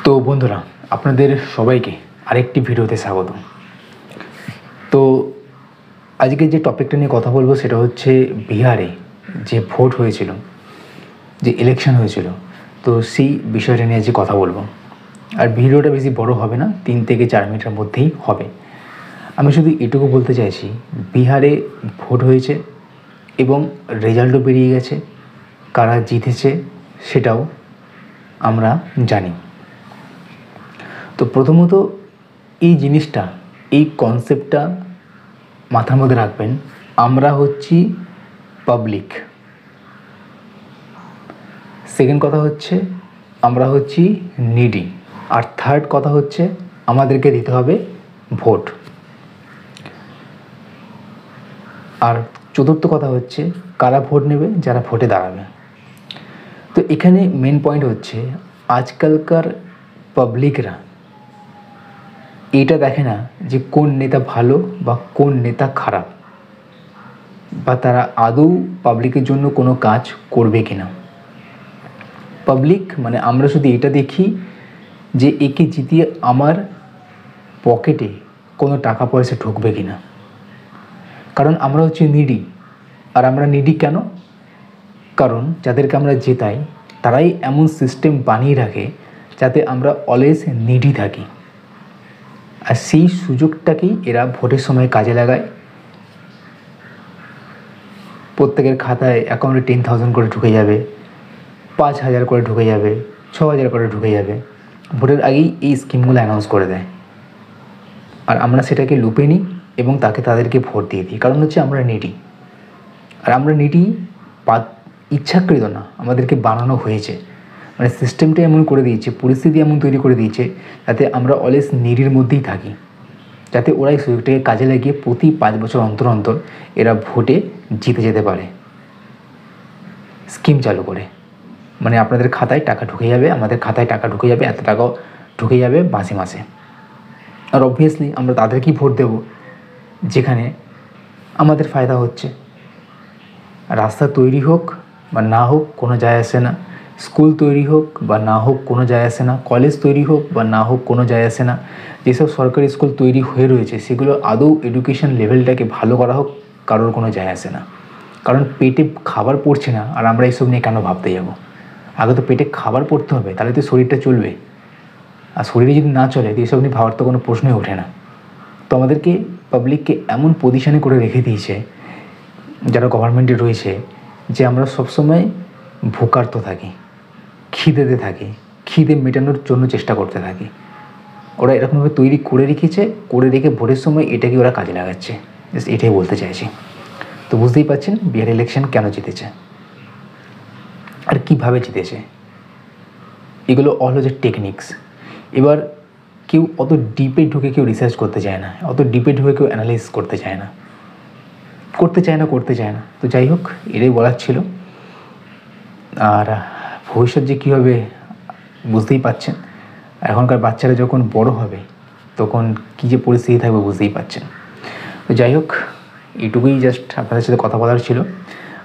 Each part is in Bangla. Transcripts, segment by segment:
তো বন্ধুরা, আপনাদের সবাইকে আরেকটি ভিডিওতে স্বাগত। তো আজকে যে টপিকটা নিয়ে কথা বলবো সেটা হচ্ছে বিহারে যে ভোট হয়েছিল, যে ইলেকশন হয়েছিল, তো সেই বিষয়টা নিয়ে আজকে কথা বলবো। আর ভিডিওটা বেশি বড় হবে না, 3 থেকে 4 মিনিটের মধ্যেই হবে। আমি শুধু এটুকু বলতে চাইছি, বিহারে ভোট হয়েছে এবং রেজাল্টও বেরিয়ে গেছে, কারা জিতেছে সেটাও আমরা জানি। তো প্রথমত এই জিনিসটা, এই কনসেপ্টটা মাথার মধ্যে রাখবেন, আমরা হচ্ছি পাবলিক। সেকেন্ড কথা হচ্ছে আমরা হচ্ছি নিডি। আর থার্ড কথা হচ্ছে আমাদেরকে দিতে হবে ভোট। আর চতুর্থ কথা হচ্ছে কারা ভোট নেবে, যারা ভোটে দাঁড়াবে। তো এখানে মেন পয়েন্ট হচ্ছে আজকালকার পাবলিকরা এটা দেখে না যে কোন নেতা ভালো বা কোন নেতা খারাপ, বা তারা আদৌ পাবলিকের জন্য কোনো কাজ করবে কিনা। পাবলিক মানে আমরা শুধু এটা দেখি যে একে জিতিয়ে আমার পকেটে কোনো টাকা পয়সা ঢুকবে কিনা। কারণ আমরা হচ্ছে নিডি। আর আমরা নিডি কেন? কারণ যাদেরকে আমরা জেতাই তারাই এমন সিস্টেম বানিয়ে রাখে যাতে আমরা অলওয়েজ নিডি থাকি। আর সেই সুযোগটাকেই এরা ভোটের সময় কাজে লাগায়। প্রত্যেকের খাতায় অ্যাকাউন্টে 10,000 করে ঢুকে যাবে, 5,000 করে ঢুকে যাবে, 6,000 করে ঢুকে যাবে। ভোটের আগেই এই স্কিমগুলো অ্যানাউন্স করে দেয়। আর আমরা সেটাকে লুপে নিই এবং তাদেরকে ভোট দিয়ে দিই। কারণ হচ্ছে আমরা নিডি। আর আমরা নিডি ইচ্ছাকৃত না, আমাদেরকে বানানো হয়েছে। মানে সিস্টেমটা এমন করে দিয়েছে, পরিস্থিতি এমন তৈরি করে দিয়েছে যাতে আমরা অলওয়েজ নিডির মধ্যেই থাকি, যাতে ওরা এই সুযোগটাকে কাজে লাগিয়ে প্রতি 5 বছর অন্তর অন্তর এরা ভোটে জিতে যেতে পারে স্কিম চালু করে। মানে আপনাদের খাতায় টাকা ঢুকে যাবে, আমাদের খাতায় টাকা ঢুকে যাবে, এত টাকাও ঢুকে যাবে মাসে মাসে। আর অবভিয়াসলি আমরা তাদেরকেই ভোট দেব যেখানে আমাদের ফায়দা হচ্ছে। রাস্তা তৈরি হোক বা না হোক কোনো যায় আসে না, স্কুল তৈরি হোক বা না হোক কোনো যায় আসে না, কলেজ তৈরি হোক বা না হোক কোনো যায় আসে না। যেসব সরকারি স্কুল তৈরি হয়ে রয়েছে সেগুলো আদৌ এডুকেশন লেভেলটাকে ভালো করা হোক, কারোর কোনো যায় আসে না। কারণ পেটে খাবার পড়ছে না, আর আমরা এইসব নিয়ে কেন ভাবতে যাব? আগে তো পেটে খাবার পড়তে হবে, তাহলে তো শরীরটা চলবে। আর শরীরে যদি না চলে তো এইসব নিয়ে ভাবার তো কোনো প্রশ্নই ওঠে না। তো আমাদেরকে পাবলিককে এমন পজিশানে করে রেখে দিয়েছে যারা গভর্নমেন্টে রয়েছে যে আমরা সবসময় ভোকার্ত থাকি, খিদেতে থাকি, খিদে মেটানোর জন্য চেষ্টা করতে থাকি। ওরা এরকমভাবে তৈরি করে রেখেছে, করে রেখে ভোটের সময় এটাকে ওরা কাজে লাগাচ্ছে। জাস্ট এটাই বলতে চাইছি। তো বুঝতেই পারছেন বিহার ইলেকশন কেন জিতেছে আর কীভাবে জিতেছে। এগুলো অল হচ্ছে টেকনিক্স। এবার কেউ অত ডিপে ঢুকে কেউ রিসার্চ করতে চায় না, অত ডিপে ঢুকে কেউ অ্যানালাইজ করতে চায় না। তো যাই হোক, এটাই বলার ছিল। আর ভবিষ্যৎ যে কী হবে বুঝতেই পারছেন। এখনকার বাচ্চারা যখন বড় হবে তখন কী যে পরিস্থিতি থাকবে বুঝতেই পারছেন। তো যাই হোক, এইটুকুই জাস্ট আপনাদের সাথে কথা বলার ছিল।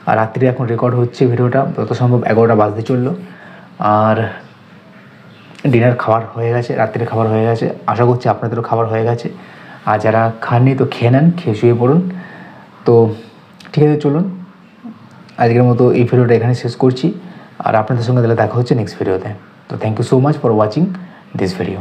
আর রাত্রে এখন রেকর্ড হচ্ছে ভিডিওটা, যত সম্ভব 11টা বাজতে চললো। আর ডিনার খাবার হয়ে গেছে, রাত্রে খাবার হয়ে গেছে। আশা করছি আপনাদেরও খাবার হয়ে গেছে। আর যারা খাননি তো খেয়ে নেন, খেয়ে শুয়ে পড়ুন। তো ঠিক আছে, চলুন আজকের মতো এই ভিডিওটা এখানে শেষ করছি। আর আপনাদের সঙ্গে তাহলে দেখা হচ্ছে নেক্সট ভিডিওতে। তো thank you so much for watching this video.